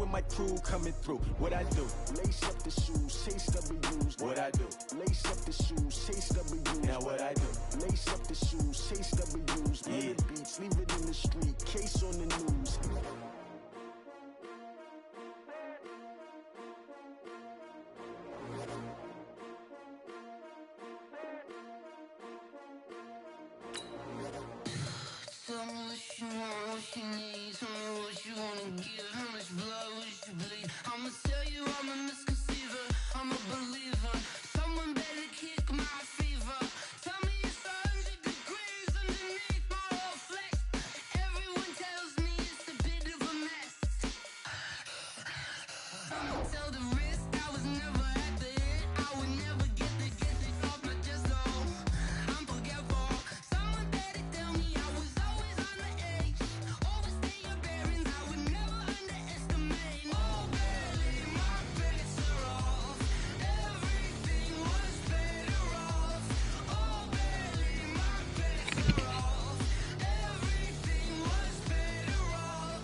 with my crew coming through. What I do? Lace up the shoes, chase W's. What I do? Lace up the shoes, chase W's. Now what I do? Lace up the shoes, chase W's. Yeah. The beats, leave it in the street, case on the news. Tell me what you want, what you need. Tell me what you wanna give. How much blood would you bleed? I'ma tell you I'm a misconceiver, I'm a believer. Someone better kick my fever. Tell me it's 100 degrees underneath my whole flesh. Everyone tells me it's a bit of a mess. I'ma tell the risk I was never at the end. I would never get it off my chest, though. I'm forgetful. Someone better tell me I was always on the edge. Overstay your bearings, I would never underestimate. Oh, barely, my bets are off. Everything was better off. Oh, barely, my bets are off. Everything was better off.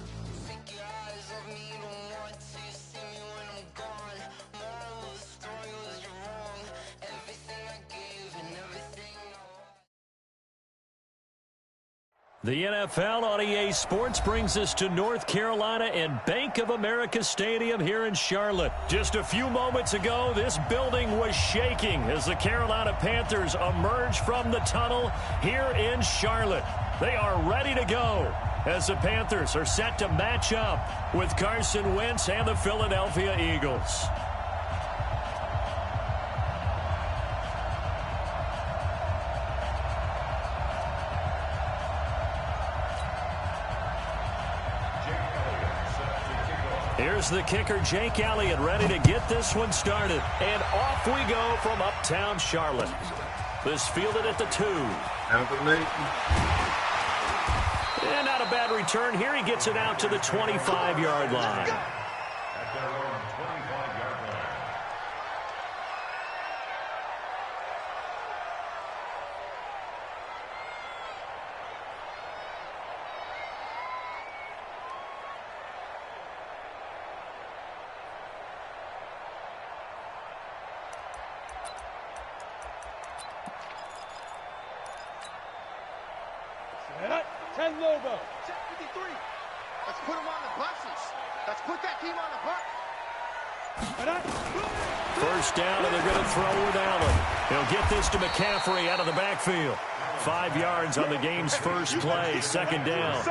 Take your eyes off me, you don't want to see me when I'm gone. Moral of the story was you're wrong. Everything I gave and everything I want. The NFL on EA Sports brings us to North Carolina and Bank of America Stadium here in Charlotte. Just a few moments ago, this building was shaking as the Carolina Panthers emerged from the tunnel here in Charlotte. They are ready to go as the Panthers are set to match up with Carson Wentz and the Philadelphia Eagles. Here's the kicker, Jake Elliott, ready to get this one started. And off we go from uptown Charlotte. This fielded at the 2. And not a bad return here. He gets it out to the 25-yard line. At their own 25-yard line. Set up, 10 Lobo. Check 53. Let's put them on the buses. Let's put that team on the bus. First down, and they're going to throw with Allen. He'll get this to McCaffrey out of the backfield. 5 yards on the game's first play, second down.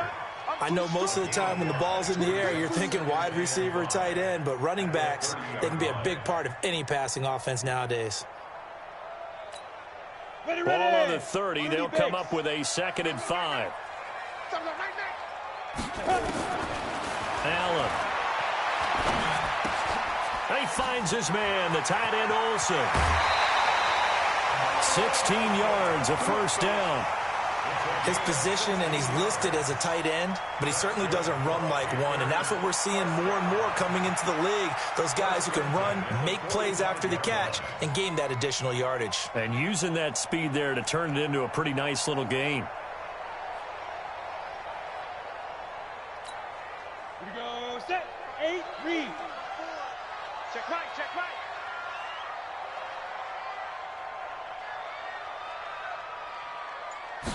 I know most of the time when the ball's in the air, you're thinking wide receiver, tight end, but running backs, they can be a big part of any passing offense nowadays. Ball on the 30. They'll come up with a 2nd and 5. Allen. He finds his man, the tight end Olsen. 16 yards, a first down. His position, and he's listed as a tight end, but he certainly doesn't run like one, and that's what we're seeing more and more coming into the league. Those guys who can run, make plays after the catch, and gain that additional yardage. And using that speed there to turn it into a pretty nice little gain. Here we go, set, 8, read. Check right, check right.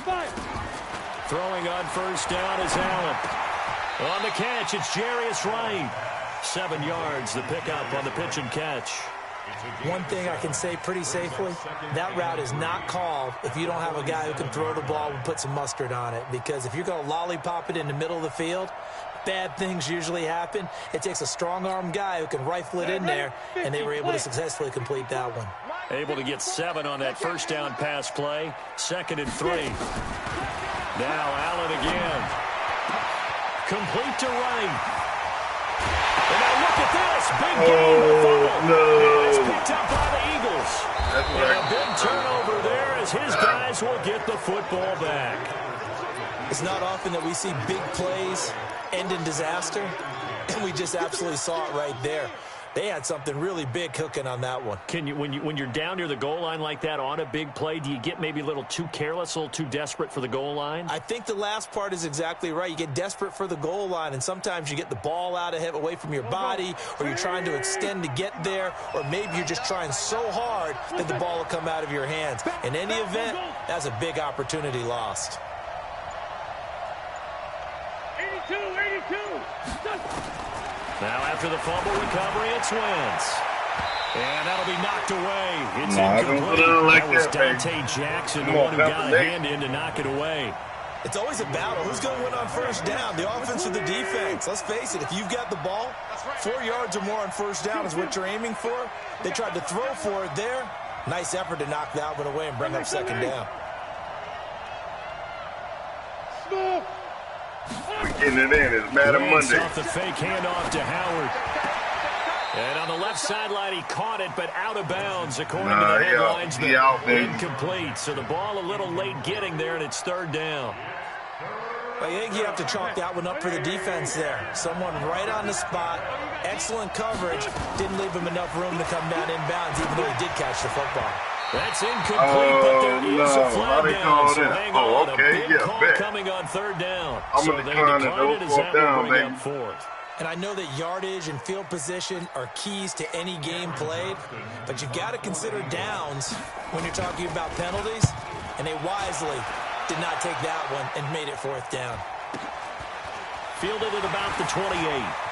Five. Throwing on first down is Allen. On the catch, it's Jarius Wright. 7 yards, the pickup on the pitch and catch. One thing I can say pretty safely, that route is not called if you don't have a guy who can throw the ball and put some mustard on it. Because if you're going to lollipop it in the middle of the field, bad things usually happen. It takes a strong-arm guy who can rifle it in there, and they were able to successfully complete that one. Able to get 7 on that first down pass play. 2nd and 3. Now Allen again. Complete to Wright. And now look at this. Big game. No. And it's picked up by the Eagles. And a big turnover there as his guys will get the football back. It's not often that we see big plays end in disaster, and we just absolutely saw it right there. They had something really big cooking on that one. Can you, when you're down near the goal line like that on a big play, do you get maybe a little too careless, a little too desperate for the goal line? I think the last part is exactly right. You get desperate for the goal line, and sometimes you get the ball out ahead, away from your body, or you're trying to extend to get there, or maybe you're just trying so hard that the ball will come out of your hands. In any event, that's a big opportunity lost. 82. Now after the fumble recovery, it's Wentz. And that'll be knocked away. It's incomplete. Like that was that, Dante Jackson, the one who got a hand in to knock it away. It's always a battle. Who's going to win on first down, the offense or the defense? Let's face it, if you've got the ball, 4 yards or more on first down is what you're aiming for. They tried to throw for it there. Nice effort to knock that one away and bring up second down. We're getting it in. It's Madden Monday. Off the fake handoff to Howard. And on the left sideline, he caught it, but out of bounds, according to the headlines. Incomplete. So the ball a little late getting there, and it's third down. I think you have to chalk that one up for the defense there. Someone right on the spot. Excellent coverage. Didn't leave him enough room to come down inbounds, even though he did catch the football. That's incomplete, but there is a flag down. So hang on, a big call coming on third down. I'm going to decline it. Fourth down, baby. And I know that yardage and field position are keys to any game played, but you've got to consider downs when you're talking about penalties, and they wisely did not take that one and made it fourth down. Fielded at about the 28.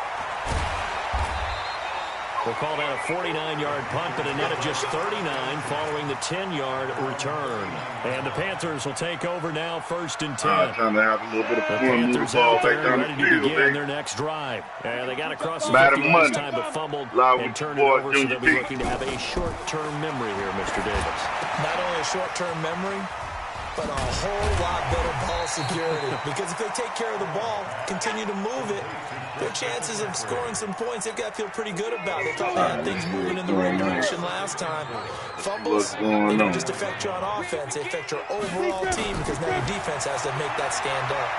We'll call that a 49-yard punt, but a net of just 39 following the 10-yard return. And the Panthers will take over now, first and 10. Trying to have a little bit of fun, move the ball back down the field, begin their next drive. And they got across the 50 last time, but fumbled and turned it over, so they'll be looking to have a short-term memory here, Mr. Davis. Not only a short-term memory, but a whole lot better ball security. Because if they take care of the ball, continue to move it, their chances of scoring some points, they've got to feel pretty good about. They thought they had things moving in the right direction last time. Fumbles, they don't just affect you on offense, they affect your overall team, because now your defense has to make that stand up.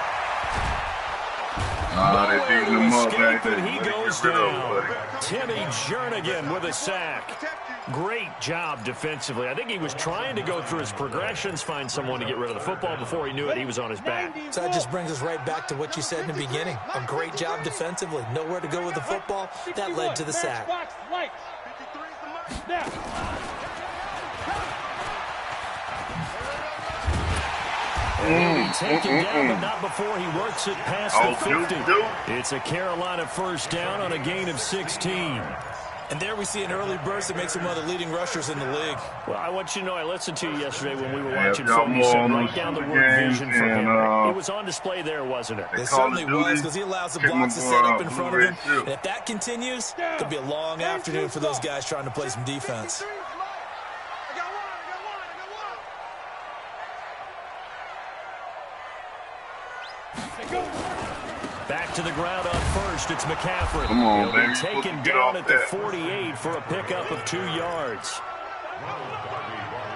They're beating him up, and he goes down. Timmy Jernigan with a sack. Great job defensively. I think he was trying to go through his progressions, find someone to get rid of the football. Before he knew it, he was on his back. So that just brings us right back to what you said in the beginning. A great job defensively. Nowhere to go with the football. That led to the sack. Taken down, but not before he works it past the 50. It's a Carolina first down on a gain of 16. And there we see an early burst that makes him one of the leading rushers in the league. Well, I want you to know, I listened to you yesterday when we were watching film. You said right down the word vision for him. It was on display there, wasn't it? It certainly was, because he allows the blocks to set up in front of him. And if that continues, it'll be a long afternoon for those guys trying to play some defense. Back to the ground on first. It's McCaffrey. Come on, He'll be taken down at the 48 for a pickup of 2 yards.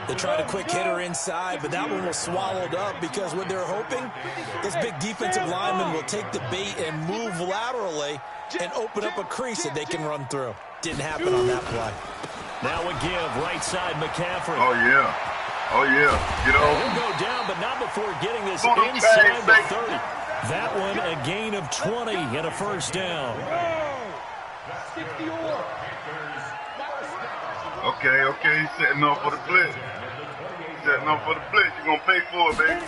They tried a quick hitter inside, but that one was swallowed up because what they're hoping, this big defensive lineman will take the bait and move laterally and open up a crease that they can run through. Didn't happen on that play. Now a give, right side McCaffrey. Oh, yeah. Oh, yeah. Get over. He'll go down, but not before getting this inside the 30. That one a gain of 20 and a first down. Okay. He's setting up for the blitz. You're going to pay for it, baby.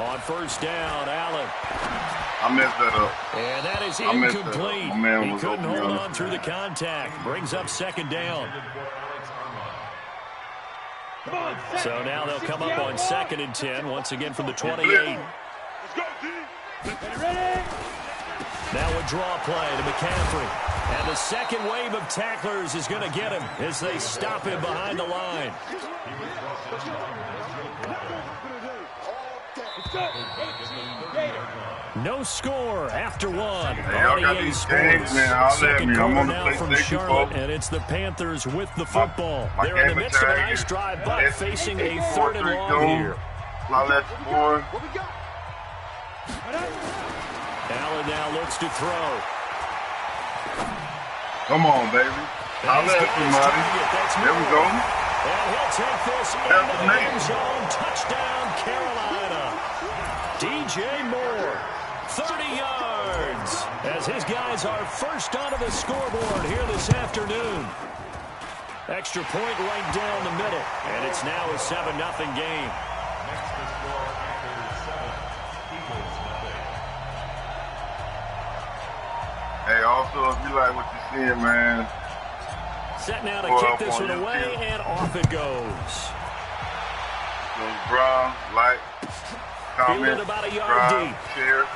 On first down, Allen. I messed that up. And that is incomplete. He couldn't hold on through the contact. Brings up second down. So now they'll come up on second and 10, once again from the 28. Now a draw play to McCaffrey. And the second wave of tacklers is going to get him as they stop him behind the line. No score after one. Hey, Sports. Second quarter now from Charlotte, and it's the Panthers with the football. They're in the midst of a nice drive, but facing a third and long here. Allen now looks to throw. Come on, baby. I'll let somebody. There we go. And he'll take this into the end zone. Touchdown, Carolina. DJ Moore, 30 yards, as his guys are first onto the scoreboard here this afternoon. Extra point right down the middle, and it's now a 7-0 game. Next to score after 7, Eagles nothing. Hey, also, if you like what you're seeing, man. Set now to kick this one away, and off it goes. Brown, like, comment, about a yard deep. Share.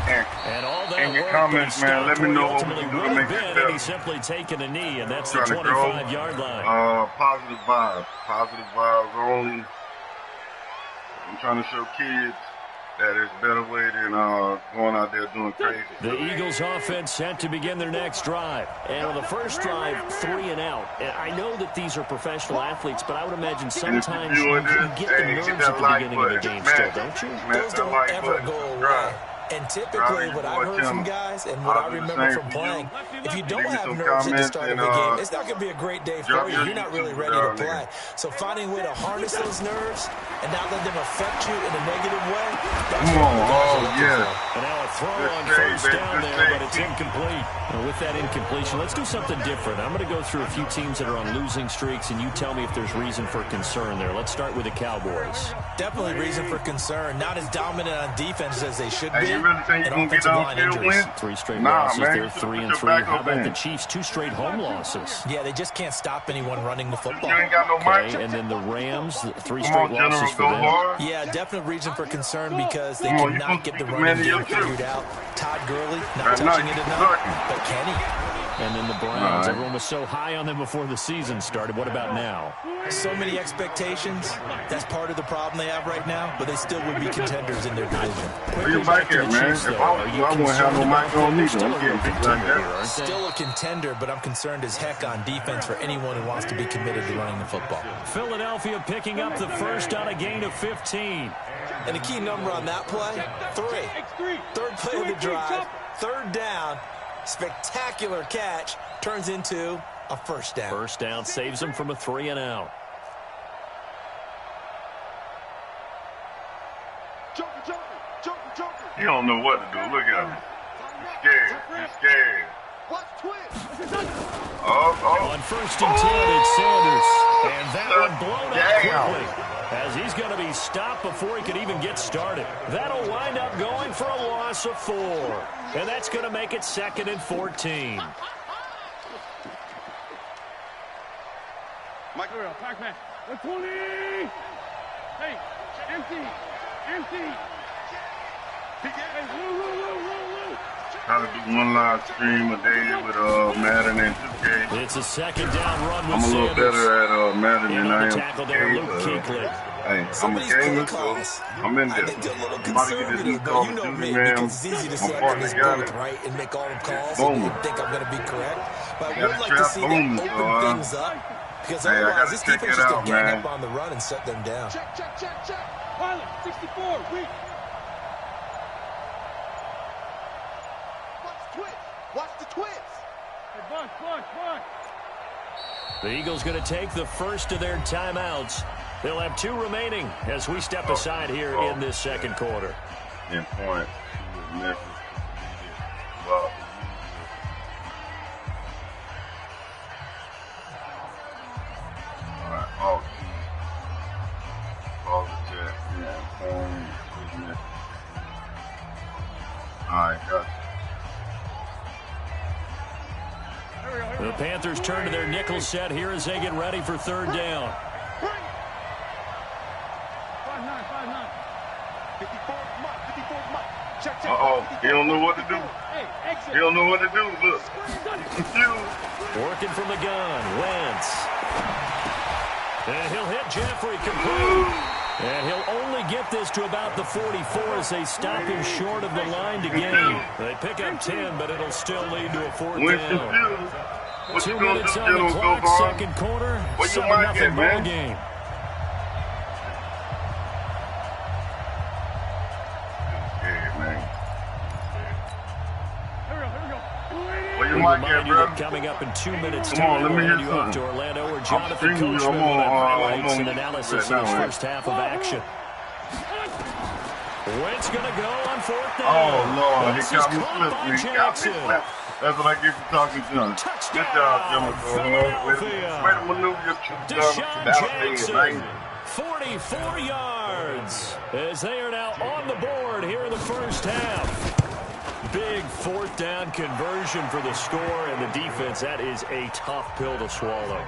And all that in your work, comments, man, let me know what we ultimately can do would to have make it been, better. and he's simply taken a knee, and that's the Trying to 25-yard line. Positive vibes. Positive vibes only. I'm trying to show kids that there's a better way than going out there doing crazy. The Eagles offense set to begin their next drive. And on the first drive, 3 and out. And I know that these are professional athletes, but I would imagine sometimes you get the nerves at the beginning of the game still, don't you? Those don't ever go away. And typically what I've heard from guys and what I remember from playing, if you don't have nerves at the start of the game, it's not going to be a great day for you. You're not really ready to play. So finding a way to harness those nerves and not let them affect you in a negative way, that's what the guys are looking for. And now a throw on first down there, but it's incomplete. And with that incompletion, let's do something different. I'm going to go through a few teams that are on losing streaks, and you tell me if there's reason for concern there. Let's start with the Cowboys. Definitely reason for concern. Not as dominant on defense as they should be. Hey, you really think you can get downfield win? 3 straight nah, losses. Man, They're 3-3. How about the Chiefs? 2 straight home losses. Yeah, they just can't stop anyone running the football. You ain't got no Okay, and then the Rams, 3 straight losses for them. Yeah, definite reason for concern because they cannot get the running game figured out. Todd Gurley not touching it enough, but can he? And then the Browns. Everyone was so high on them before the season started. What about now? So many expectations. That's part of the problem they have right now, but they still would be contenders in their division. Where you back here, man? If I wouldn't have no mic on neither. I'm getting picked like that. Still a contender, but I'm concerned as heck on defense for anyone who wants to be committed to running the football. Philadelphia picking up the first on a gain of 15. And a key number on that play, 3. Third play of the drive, 3rd down. Spectacular catch turns into a first down. First down saves them from a 3 and out. You don't know what to do. Look at him. He's scared. On 1st and 10, it's Sanders. And that one blown up quickly, as he's going to be stopped before he could even get started. That'll wind up going for a loss of 4. And that's going to make it 2nd and 14. Mike, Pac-Man. 120. Hey, empty. Hey, woo. Try to do one live stream a day with Madden and 2K. It's a 2nd down run with I'm a little Sanders. better at Madden than I am. Tackle there, Luke Kuechly. Hey, I'm a gamer, so I'm in there. Somebody get this new Call of Duty, man. It's easy to sit up in this booth, right, and make all the calls and think I'm going to be correct. But I would like to see them open things up, because otherwise this defense is going to gang up on the run and shut them down. Check. Pilot, 64, weak. Watch the twins. Hey, Buck. The Eagles going to take the first of their timeouts. They'll have 2 remaining as we step aside here in this 2nd quarter. In point. Well, all right. Oh. Pause the chat. Yeah, point. All right, gotcha. The Panthers turn to their nickel set here as they get ready for 3rd down. 5-9. 54, Uh-oh. He don't know what to do. He don't know what to do. Look. Confused. Working from the gun. Wentz. And he'll hit Jeffrey complete. And he'll only get this to about the 44 as they stop him short of the line to gain. They pick up 10, but it'll still lead to a 4th down. 2 minutes on the clock, 2nd quarter. 7-0 ball game. Here we go. Where We you mic remind at, you bro? that coming up in 2 minutes Come on, time, let me we'll hear hand you off to something. Orlando or I'm Jonathan streaming you. Coachman will have highlights I'm and on analysis right of his now, first half of action. Wentz going to go on 4th down. Oh, Lord, he This got is me caught by slipping. He got me Jackson. slipping. That's what I get for talking to him. Good job, gentlemen. Way to maneuver your troops Deshaun Jackson, down. 44 yards, as they are now on the board here in the first half. Big 4th down conversion for the score, and the defense, that is a tough pill to swallow.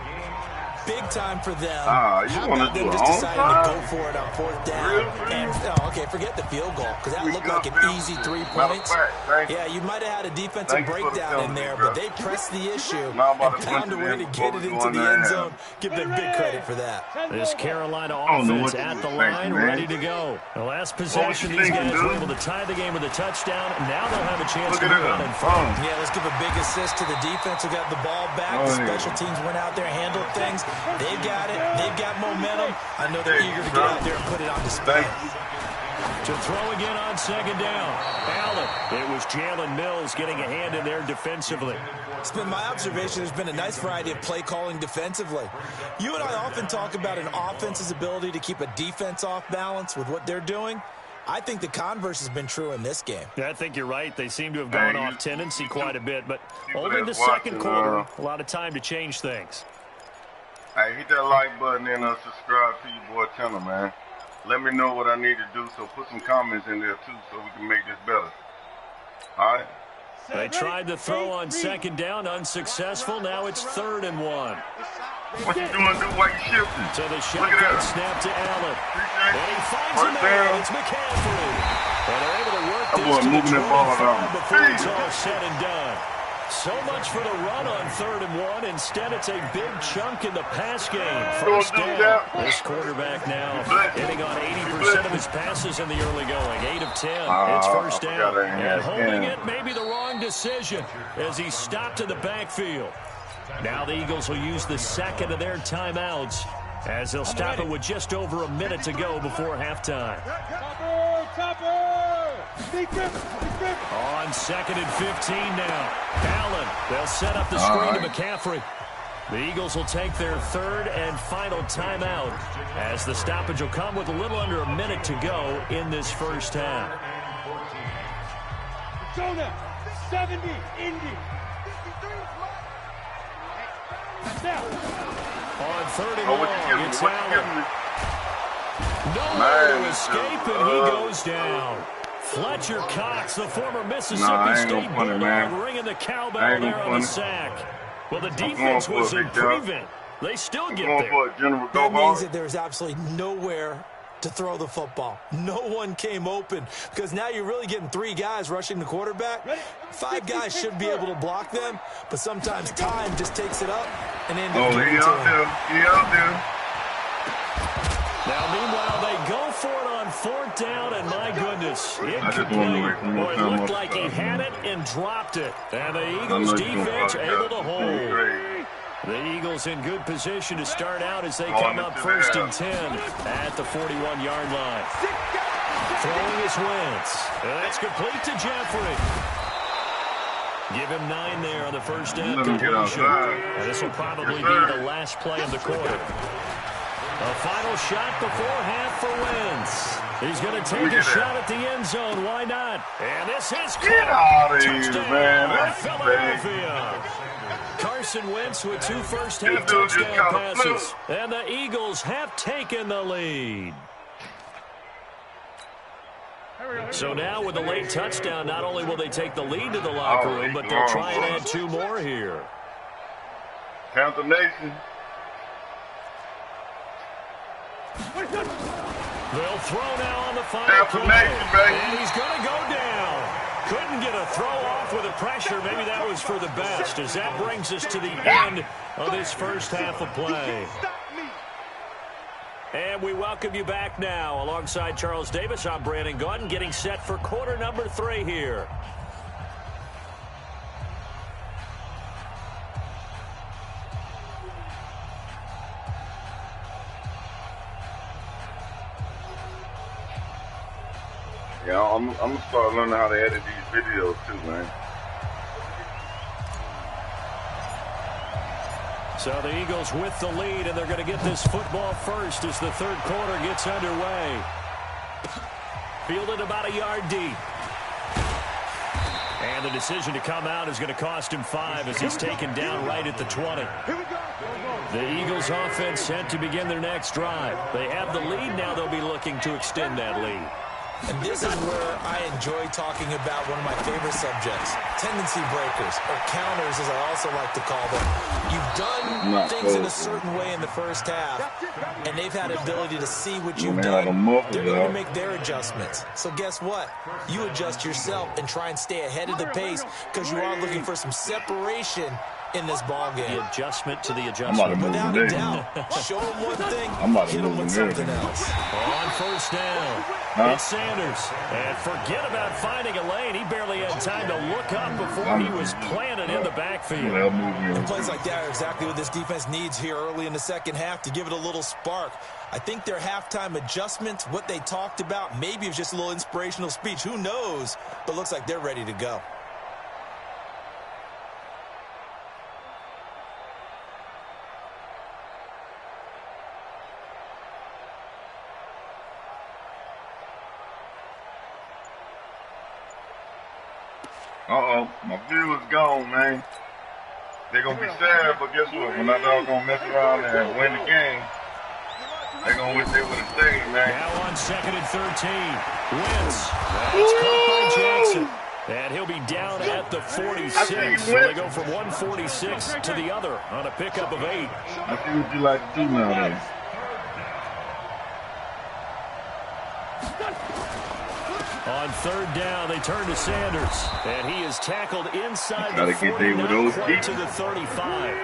Big time for them. You How want about to them do just it deciding on to time? go for it on 4th down? Real? And, okay, forget the field goal, because that We looked got like an them. easy 3 Matter of points. fact, thank you. Yeah, you might have had a defensive Thank you for the breakdown in penalty, there, bro. but they pressed the issue Now I'm about and to found a punch it way in to before get it we into go in the there. end zone. Give them big credit for that. This Carolina don't know offense what at you the was line, thinking, man. ready to go. The last What was possession, you these thinking, guys were dude? able to tie the game with a touchdown. Now they'll have a chance Look to at move on him. in front. Yeah, let's give a big assist to the defense who got the ball back. Oh, The yeah. special teams went out there, handled things. They've got it. They've got momentum. I know they're eager to get out there and put it on display. To throw again on 2nd down. Allen. It was Jalen Mills getting a hand in there defensively. It's been my observation there's been a nice variety of play calling defensively. You and I often talk about an offense's ability to keep a defense off balance with what they're doing. I think the converse has been true in this game. Yeah, I think you're right. They seem to have gone off tendency quite a bit, but People only the that's second watching, quarter, a lot of time to change things. Hey, hit that like button and subscribe to your boy channel, man. Let me know what I need to do, so put some comments in there, too, so we can make this better. All right? They tried to throw on 2nd down, unsuccessful. Now it's 3rd and 1. What you doing, dude? Why you shifting? So the Look shotgun at that. snap to Allen. Appreciate And he it. finds First a man. down. It's McCaffrey. And they're able to work That this boy to the moving that ball 25 around. before it's Hey. all said and done. So much for the run on 3rd and 1. Instead, it's a big chunk in the pass game. First Don't do down. that. This quarterback now hitting on 80% of his passes in the early going. 8 of 10. It's first I down. forgot I had And holding him. it may be the wrong decision as he stopped in the backfield. Now the Eagles will use the second of their timeouts as they'll stop it with just over a minute to go before halftime. On 2nd and 15 now. Allen, they'll set up the screen to McCaffrey. The Eagles will take their 3rd and final timeout as the stoppage will come with a little under a minute to go in this first half. Jonah, 70, Indy. Now. On 3rd and Oh, what you long, giving me? it's What you Allen. giving me? Nowhere to Man, escape, and he goes down. Fletcher Cox, the former Mississippi Nah, I ain't State gonna punt it, man. Bulldog, ringing the I cowbell ain't there gonna on the punt it. sack. Well, the going defense for was it, big dog. improving. They still get Going there. for a general go That means hard. that there's absolutely nowhere to throw the football. No one came open because now you're really getting 3 guys rushing the quarterback. 5 guys should be able to block them, but sometimes time just takes it up and ends up Oh, getting he to out him. there. He out there. Now, meanwhile, they go for it on 4th down, and my goodness, I just wanted to wait for incomplete. more Boy, it time looked off like the he side, had man. it and dropped it. And the I Eagles know you're defense gonna able to fuck hold. it up. Great. The Eagles in good position to start out as they On come it up to 1st the and 10 at the 41-yard line. Throwing his Wentz. That's complete to Jeffrey. Give him 9 there on the first down Let him get completion. outside. And this will probably Yes, be sir. the last play of the quarter. A final shot before half for Wentz. He's going to take a get shot that. at the end zone. Why not? And this is Get caught. out of here, Touchdown, man. That's big. Philadelphia. Carson Wentz with 2 first-half This dude just touchdown got a passes. And the Eagles have taken the lead. So now with the late touchdown, not only will they take the lead to the locker room, but they'll try and add 2 more here. Panther Nation. They'll throw now on the final Panther play. Nation, baby. And he's going to go down. Couldn't get a throw off with the pressure. Maybe that was for the best, as that brings us to the end of this first half of play. And we welcome you back now. Alongside Charles Davis, I'm Brandon Gaudin, getting set for quarter number 3 here. Yeah, I'm gonna start learning how to edit these videos too, man. So the Eagles with the lead, and they're going to get this football first as the third quarter gets underway. Fielded about a yard deep. And the decision to come out is going to cost him 5 as he's taken down right at the 20. The Eagles offense set to begin their next drive. They have the lead. Now they'll be looking to extend that lead. And this is where I enjoy talking about one of my favorite subjects, tendency breakers, or counters as I also like to call them. You've done things in a certain way in the first half, and they've had ability to see what you've done. They're going to make their adjustments. So guess what? You adjust yourself and try and stay ahead of the pace because you are looking for some separation in this ball game. The adjustment to the adjustment. Without a doubt. Show them one thing, hit them with something else. On first down, it's Sanders. And forget about finding a lane. He barely had time to look up before he was planted in the backfield. And plays like that are exactly what this defense needs here early in the second half to give it a little spark. I think their halftime adjustments, what they talked about, maybe it was just a little inspirational speech. Who knows? But looks like they're ready to go. Uh-oh, my view is gone, man. They're going to be sad, but guess what? When that dog going to mess around and win the game, they're going to wish they would have stayed, man. Now on 2nd and 13. Wentz. It's caught by Jackson. And he'll be down at the 46. So they go from 146 to the other on a pickup of 8. I see what you like to do nowadays. On 3rd down, they turn to Sanders. And he is tackled inside the 40, not quite to the 35.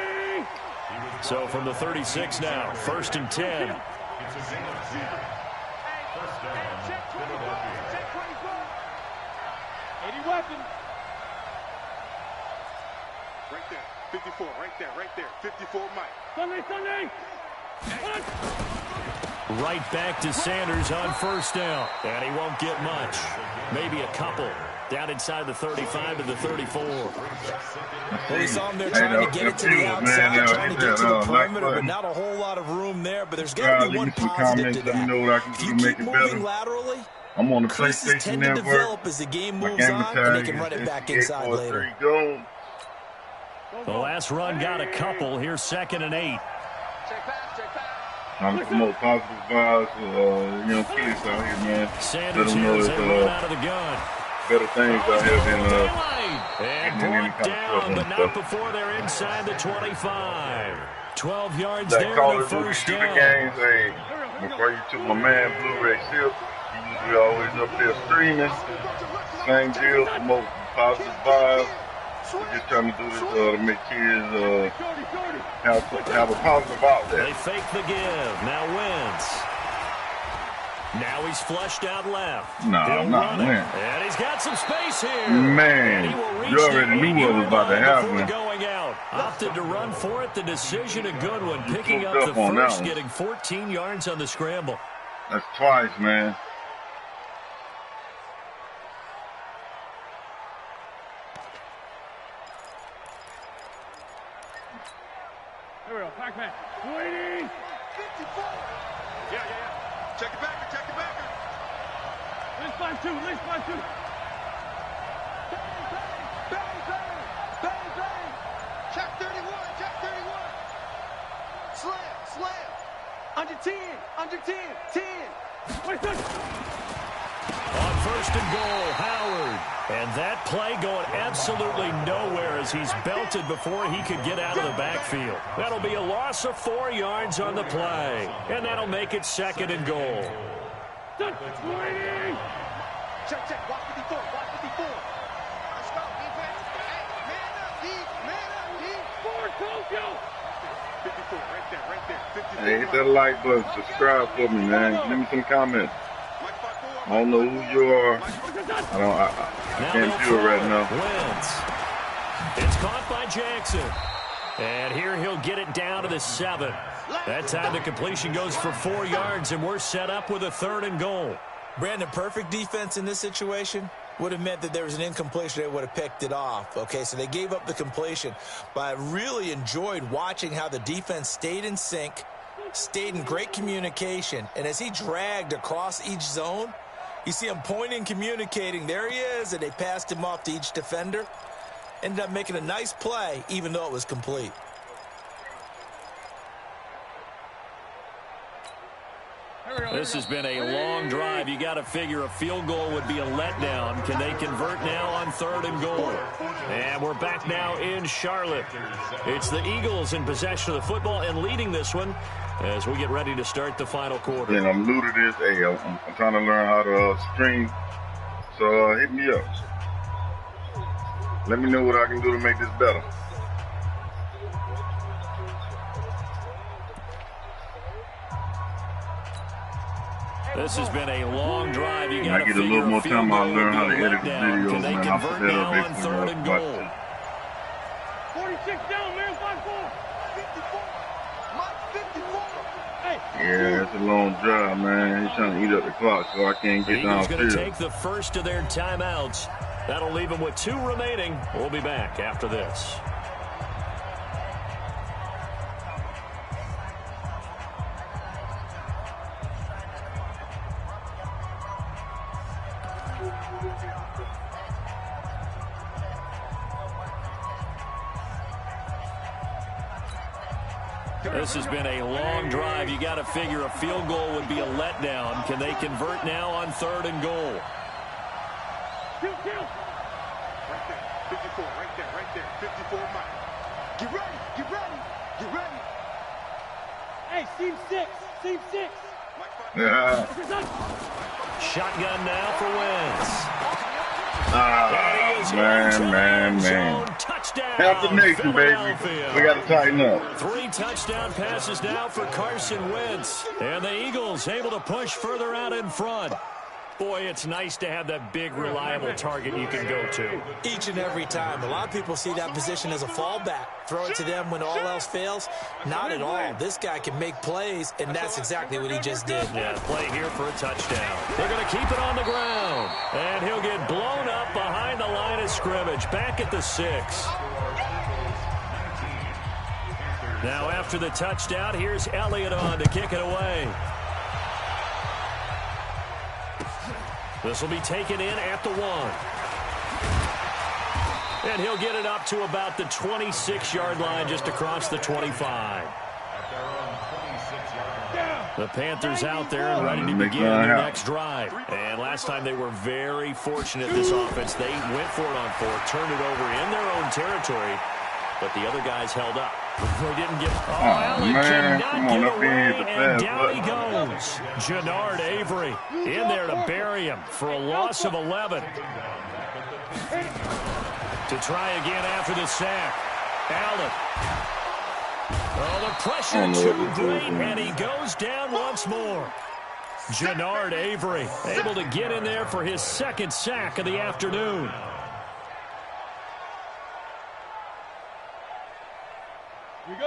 So from the 36 now, 1st and 10. Any weapon. Right there, 54, right there, 54 Mike. Sunday. Right back to Sanders on 1st down. And he won't get much. Maybe a couple. Down inside the 35 to the 34. Well, we saw him there trying to get it to the outside, trying to get to the perimeter, but not a whole lot of room there. But there's got to be one positive to that. Let me know what I can do to make it better. Laterally, I'm on the creases PlayStation tend to Network. develop as the game moves on, and they can run it back inside later. The last run got a couple. Here's 2nd and 8. Trying to promote positive vibes for young kids out here, man. Sanders has a run out of the gun. Better things out here than and brought down, but not before they're inside the 25. 12 yards there to 1st down. Games, hey, before you took my man Blu-ray Silk, he usually always up there streaming. Same deal, promote positive vibes. We're just trying to do this to make kids have a positive outlet. They fake the give. Now Wentz. Now he's flushed out left. No, not Wentz. And he's got some space here. Man, you already knew what was about to happen. Going out. Opted to run for it. The decision a good one. Picking up the first, getting 14 yards on the scramble. That's twice, man. Here we go, Pac-Man. Waiting. 54. Yeah. Check it back. Let's find two. Bang. Check 31. Slam. Under 10. 10. Wait. On 1st and goal, Howard. And that play going absolutely nowhere as he's belted before he could get out of the backfield. That'll be a loss of 4 yards on the play. And that'll make it 2nd and goal. Check. Watch 54. Let's go, defense. Hey, man up, D. Forward, Tokyo. 54, right there. 54. Hey, hit that like button. Subscribe for me, man. Leave me some comments. I don't know who you are. I can't do it right now. Wentz. It's caught by Jackson. And here he'll get it down to the 7. That time the completion goes for 4 yards, and we're set up with a 3rd and goal. Brandon, perfect defense in this situation. would have meant that there was an incompletion. They would have picked it off. Okay, so they gave up the completion. But I really enjoyed watching how the defense stayed in sync, stayed in great communication. And as he dragged across each zone, you see him pointing, communicating. There he is, and they passed him off to each defender. Ended up making a nice play, even though it was complete. This has been a long drive. You got to figure a field goal would be a letdown. Can they convert now on 3rd and goal? And we're back now in Charlotte. It's the Eagles in possession of the football and leading this one as we get ready to start the final quarter. And I'm new to this. Hey, I'm trying to learn how to stream. So hit me up. Let me know what I can do to make this better. This has been a long drive. You got to get a little more time. I'll learn how to edit the videos. Can they convert now on 3rd and goal? 46 down, man. 5-4. 54. Mike, 54. Hey. Yeah, it's a long drive, man. He's trying to eat up the clock, so I can't get downfield. He's going to take the first of their timeouts. That'll leave them with 2 remaining. We'll be back after this. This has been a long drive. You got to figure a field goal would be a letdown. Can they convert now on 3rd and goal? Right there. 54, right there. 54, Mike. Get ready. Hey, seam 6. Yeah. Shotgun now for Wentz. Man. Touchdown. Help the nation, baby. We got to tighten up. 3 touchdown passes now for Carson Wentz. And the Eagles able to push further out in front. Boy, it's nice to have that big, reliable target you can go to. Each and every time. A lot of people see that position as a fallback. Throw it to them when all else fails. Not at all. This guy can make plays, and that's exactly what he just did. Yeah, play here for a touchdown. They're going to keep it on the ground. And he'll get blown up behind the line of scrimmage. Back at the 6. Now after the touchdown, here's Elliott on to kick it away. This will be taken in at the 1. And he'll get it up to about the 26-yard line, just across the 25. The Panthers out there and ready to begin their next drive. And last time they were very fortunate, this offense. They went for it on 4th, turned it over in their own territory, but the other guys held up. They didn't get... Allen cannot get away, and down he goes. Jannard Avery in there to bury him for a loss of 11. To try again after the sack. Allen. Oh, the pressure too great, and he goes down once more. Jannard Avery able to get in there for his 2nd sack of the afternoon.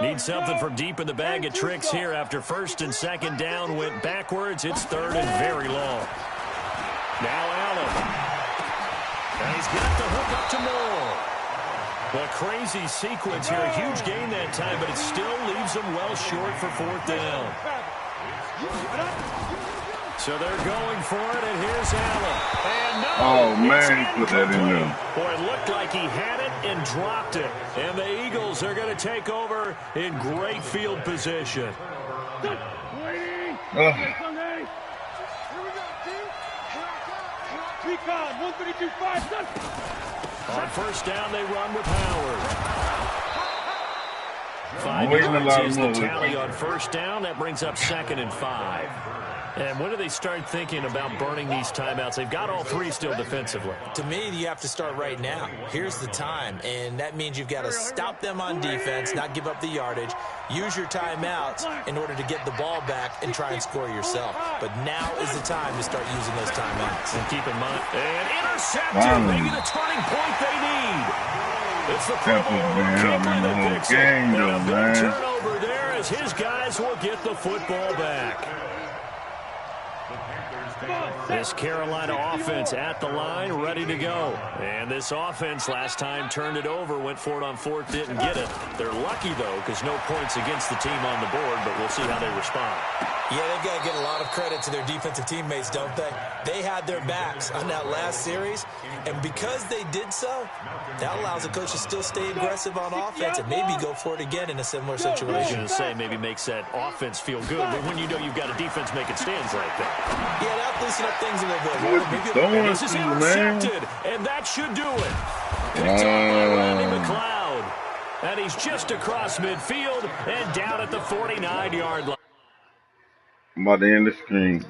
Need something from deep in the bag of tricks here after 1st and 2nd down went backwards. It's 3rd and very long. Now Allen. And he's got the hook up to Moore. A crazy sequence here. A huge gain that time, but it still leaves them well short for 4th down. So they're going for it, and here's Allen. And no, oh, man, he put that in there. Boy, it looked like he had it and dropped it. And the Eagles are going to take over in great field position. On 1st down, they run with Howard. 5 yards is the tally on 1st down. That brings up 2nd and 5. And when do they start thinking about burning these timeouts? They've got all 3 still defensively. To me, you have to start right now. Here's the time, and that means you've got to stop them on defense, not give up the yardage, use your timeouts in order to get the ball back and try and score yourself. But now is the time to start using those timeouts. And keep in mind, and intercepted, making the turning point they need. It's the Pro Bowl keeper that picks it. And a big turnover there as his guys will get the football back. This Carolina offense at the line, ready to go. And this offense last time turned it over, went for it on fourth, didn't get it. They're lucky, though, because no points against the team on the board, but we'll see how they respond. Yeah, they've got to give a lot of credit to their defensive teammates, don't they? They had their backs on that last series, and because they did so, that allows the coach to still stay aggressive on offense and maybe go for it again in a similar situation. I was going to say, maybe makes that offense feel good, but when you know you've got a defense making stands like that. Yeah, that loosen up things a little bit. Maybe this is intercepted, and that should do it. Picked up by Randy McLeod. And he's just across midfield and down at the 49-yard line. I'm about to end the screen.